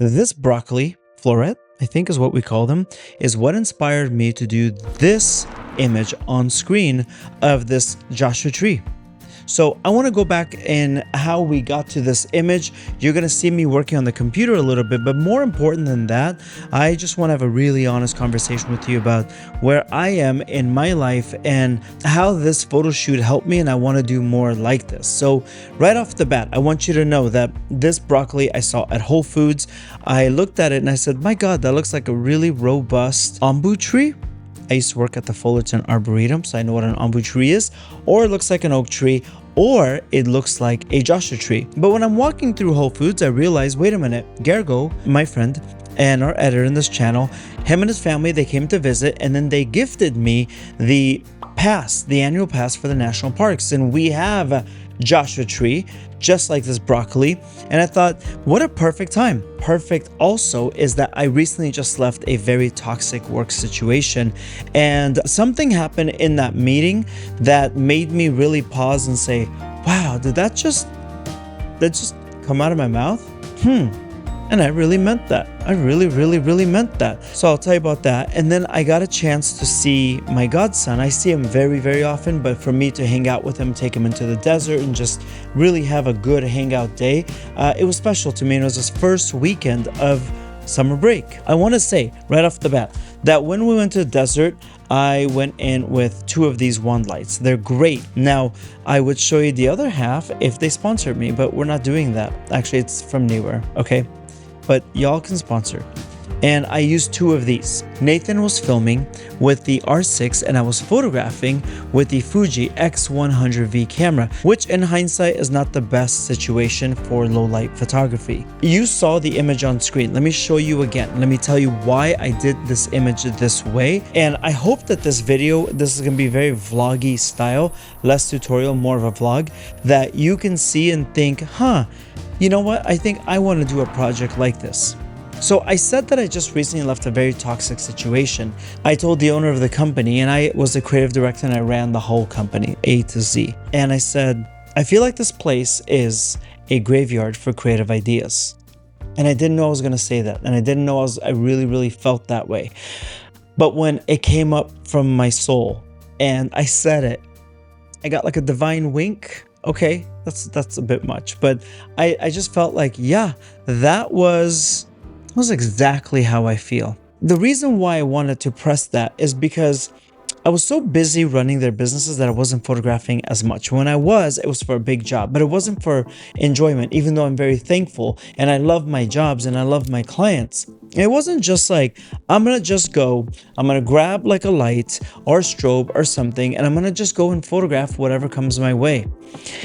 This broccoli floret, I think is what we call them, is what inspired me to do this image on screen of this Joshua tree. So I want to go back in how we got to this image. You're going to see me working on the computer a little bit, but more important than that, I just want to have a really honest conversation with you about where I am in my life and how this photo shoot helped me, and I want to do more like this. So right off the bat, I want you to know that this broccoli I saw at Whole Foods. I looked at it and I said, my God, that looks like a really robust bamboo tree. I used to work at the Fullerton Arboretum, so I know what an bamboo tree is. Or it looks like an oak tree, or it looks like a Joshua tree. But when I'm walking through Whole Foods, I realized, wait a minute, Gergo, my friend and our editor in this channel, him and his family, they came to visit, and then they gifted me the pass, the annual pass for the national parks. And we have a Joshua tree, just like this broccoli. And I thought, what a perfect time. Perfect also is that I recently just left a very toxic work situation, and something happened in that meeting that made me really pause and say, wow, did that just come out of my mouth? And I really meant that. I really meant that. So I'll tell you about that. And then I got a chance to see my godson. I see him very often, but for me to hang out with him, take him into the desert and just really have a good hangout day, it was special to me. And it was his first weekend of summer break. I want to say right off the bat that when we went to the desert, I went in with 2 of these wand lights. They're great. Now, I would show you the other half if they sponsored me, but we're not doing that. Actually, it's from Newer, okay? But y'all can sponsor. And I used 2 of these. Nathan was filming with the R6 and I was photographing with the Fuji X100V camera, which in hindsight is not the best situation for low light photography. You saw the image on screen. Let me show you again. Let me tell you why I did this image this way. And I hope that this video, this is going to be very vloggy style, less tutorial, more of a vlog, that you can see and think, you know what? I think I want to do a project like this. So I said that I just recently left a very toxic situation. I told the owner of the company, and I was the creative director and I ran the whole company, A to Z. And I said, I feel like this place is a graveyard for creative ideas. And I didn't know I was going to say that. And I didn't know I really felt that way. But when it came up from my soul and I said it, I got like a divine wink. Okay, that's a bit much. But I just felt like, yeah, that was exactly how I feel. The reason why I wanted to press that is because I was so busy running their businesses that I wasn't photographing as much. When I was, it was for a big job, but it wasn't for enjoyment, even though I'm very thankful and I love my jobs and I love my clients. It wasn't just like, I'm going to grab like a light or a strobe or something, and I'm going to just go and photograph whatever comes my way.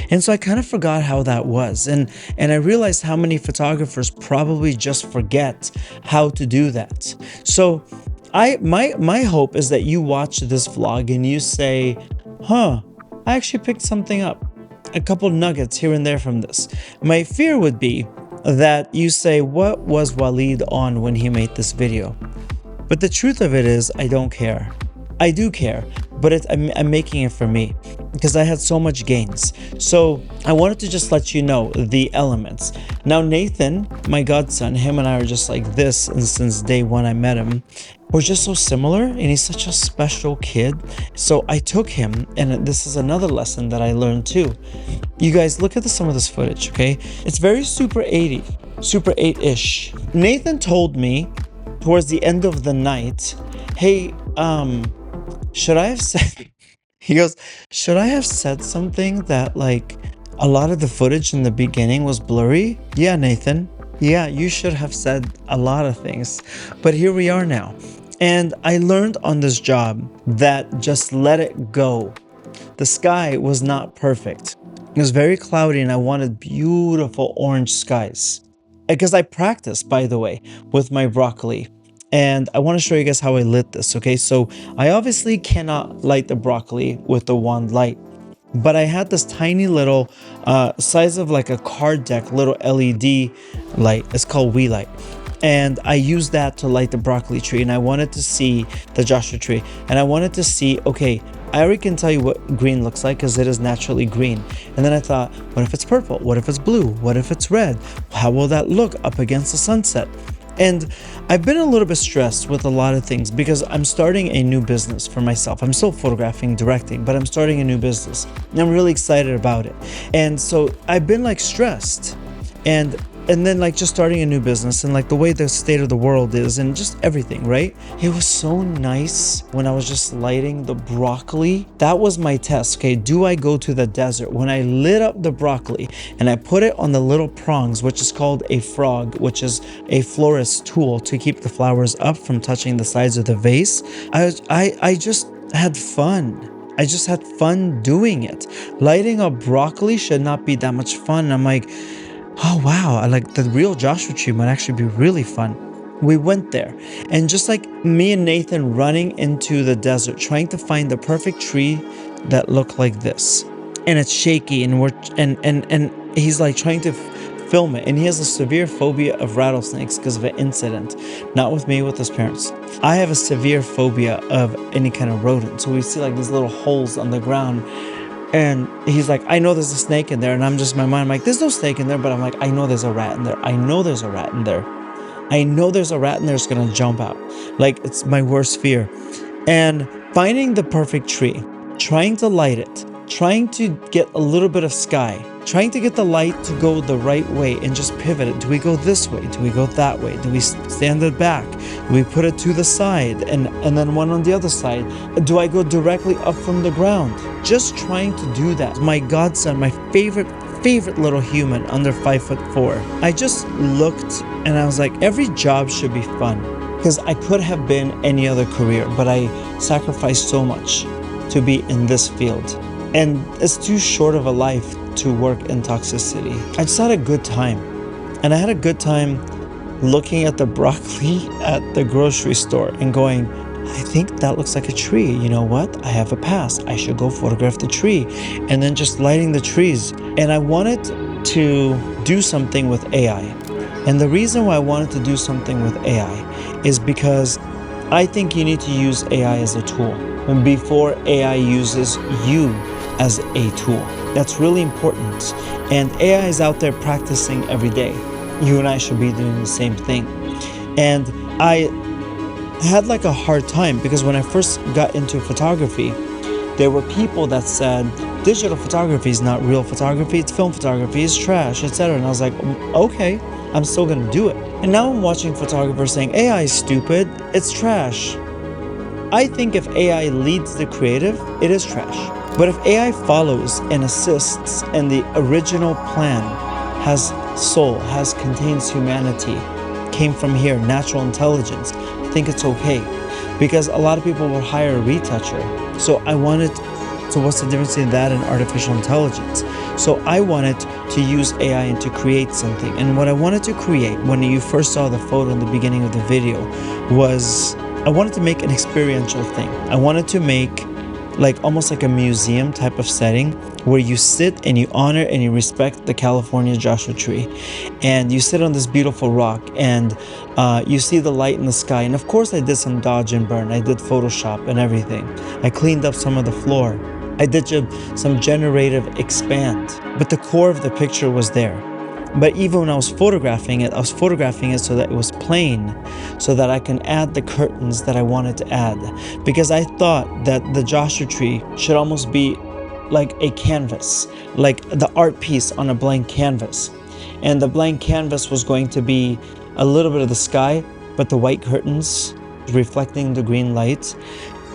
And so I kind of forgot how that was. And I realized how many photographers probably just forget how to do that. So my hope is that you watch this vlog and you say, I actually picked something up, a couple nuggets here and there from this. My fear would be that you say, what was Walid on when he made this video? But the truth of it is, I don't care. I do care, but I'm making it for me because I had so much gains. So I wanted to just let you know the elements. Now Nathan, my godson, him and I are just like this, and since day one I met him, we're just so similar, and he's such a special kid. So I took him, and this is another lesson that I learned too. You guys, look at some of this footage, okay? It's very Super 80, Super 8-ish. Nathan told me towards the end of the night, hey, should I have said, he goes, should I have said something that like a lot of the footage in the beginning was blurry? Yeah, Nathan. Yeah, you should have said a lot of things, but here we are now. And I learned on this job that just let it go. The sky was not perfect. It was very cloudy and I wanted beautiful orange skies. Because I practiced, by the way, with my broccoli. And I want to show you guys how I lit this, okay? So I obviously cannot light the broccoli with the wand light. But I had this tiny little size of like a card deck, little LED light. It's called Wii Light. And I used that to light the broccoli tree. And I wanted to see the Joshua tree. And I wanted to see, okay, I already can tell you what green looks like because it is naturally green. And then I thought, what if it's purple? What if it's blue? What if it's red? How will that look up against the sunset? And I've been a little bit stressed with a lot of things because I'm starting a new business for myself. I'm still photographing, directing, but I'm starting a new business and I'm really excited about it. And so I've been like stressed and then like just starting a new business and like the way the state of the world is and just everything, right? It was so nice when I was just lighting the broccoli. That was my test. Okay, do I go to the desert? When I lit up the broccoli and I put it on the little prongs, which is called a frog, which is a florist tool to keep the flowers up from touching the sides of the vase, I just had fun. I just had fun doing it. Lighting up broccoli should not be that much fun. I'm like, oh wow, I like the real Joshua tree might actually be really fun. We went there and just like me and Nathan running into the desert, trying to find the perfect tree that looked like this. And it's shaky and and he's like trying to film it. And he has a severe phobia of rattlesnakes because of an incident. Not with me, with his parents. I have a severe phobia of any kind of rodent. So we see like these little holes on the ground. And he's like, I know there's a snake in there. And I'm just in my mind, I'm like, there's no snake in there. But I'm like, I know there's a rat in there. I know there's a rat in there. I know there's a rat in there that's going to jump out. Like, it's my worst fear. And finding the perfect tree, trying to light it, trying to get a little bit of sky, trying to get the light to go the right way and just pivot it. Do we go this way? Do we go that way? Do we stand it back? Do we put it to the side and then one on the other side? Do I go directly up from the ground? Just trying to do that. My godson, my favorite little human under 5'4". I just looked and I was like, every job should be fun because I could have been any other career, but I sacrificed so much to be in this field. And it's too short of a life to work in toxicity. I just had a good time. And I had a good time looking at the broccoli at the grocery store and going, I think that looks like a tree. You know what? I have a pass. I should go photograph the tree. And then just lighting the trees. And I wanted to do something with AI. And the reason why I wanted to do something with AI is because I think you need to use AI as a tool before AI uses you as a tool. That's really important. And AI is out there practicing every day. You and I should be doing the same thing. And I had like a hard time because when I first got into photography, there were people that said, digital photography is not real photography, it's film photography, it's trash, etc. And I was like, okay, I'm still gonna do it. And now I'm watching photographers saying, AI is stupid, it's trash. I think if AI leads the creative, it is trash. But if AI follows and assists and the original plan has soul, contains humanity, came from here, natural intelligence, I think it's okay. Because a lot of people will hire a retoucher. So what's the difference in that and artificial intelligence? So I wanted to use AI and to create something. And what I wanted to create when you first saw the photo in the beginning of the video was I wanted to make an experiential thing. I wanted to make like almost like a museum type of setting where you sit and you honor and you respect the California Joshua tree. And you sit on this beautiful rock and you see the light in the sky. And of course I did some dodge and burn. I did Photoshop and everything. I cleaned up some of the floor. I did some generative expand. But the core of the picture was there. But even when I was photographing it so that it was plain, so that I can add the curtains that I wanted to add. Because I thought that the Joshua tree should almost be like a canvas, like the art piece on a blank canvas. And the blank canvas was going to be a little bit of the sky, but the white curtains reflecting the green light,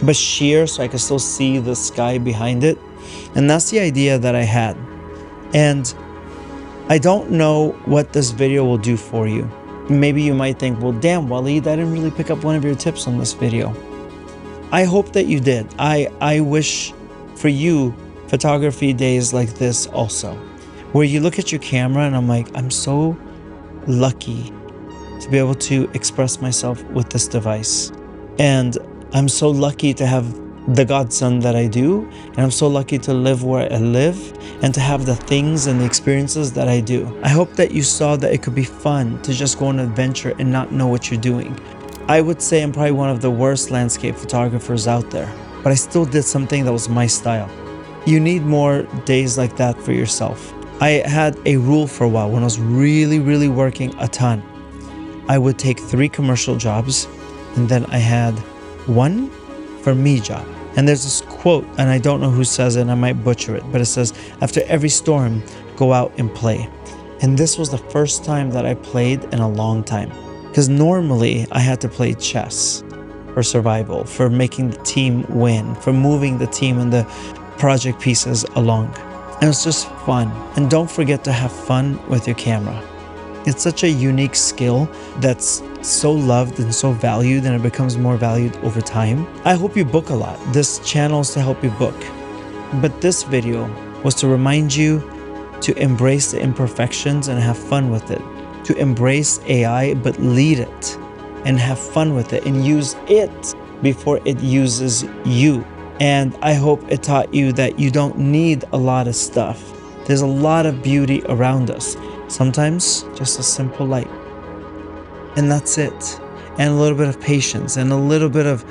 but sheer so I could still see the sky behind it. And that's the idea that I had. And I don't know what this video will do for you. Maybe you might think, well, damn, Walid, I didn't really pick up one of your tips on this video. I hope that you did. I wish for you photography days like this also, where you look at your camera and I'm like, I'm so lucky to be able to express myself with this device. And I'm so lucky to have the godson that I do, and I'm so lucky to live where I live and to have the things and the experiences that I do. I hope that you saw that it could be fun to just go on an adventure and not know what you're doing. I would say I'm probably one of the worst landscape photographers out there. but I still did something that was my style. You need more days like that for yourself. I had a rule for a while when I was really working a ton. I would take 3 commercial jobs, and then I had 1 for me job. And there's this quote, and I don't know who says it, and I might butcher it, but it says, after every storm, go out and play. And this was the first time that I played in a long time. Because normally I had to play chess for survival, for making the team win, for moving the team and the project pieces along. And it's just fun. And don't forget to have fun with your camera. It's such a unique skill that's so loved and so valued, and it becomes more valued over time. I hope you book a lot. This channel is to help you book. But this video was to remind you to embrace the imperfections and have fun with it. To embrace AI, but lead it and have fun with it and use it before it uses you. And I hope it taught you that you don't need a lot of stuff. There's a lot of beauty around us. Sometimes just a simple light. And that's it. And a little bit of patience and a little bit of,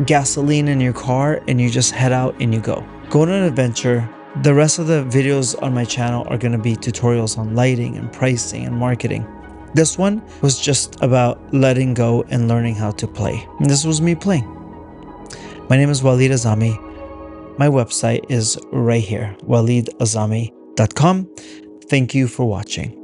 gasoline in your car, and you just head out and you go. Go on an adventure. The rest of the videos on my channel are going to be tutorials on lighting and pricing and marketing. This one was just about letting go and learning how to play. And this was me playing. My name is Walid Azami. My website is right here, walidazami.com. Thank you for watching.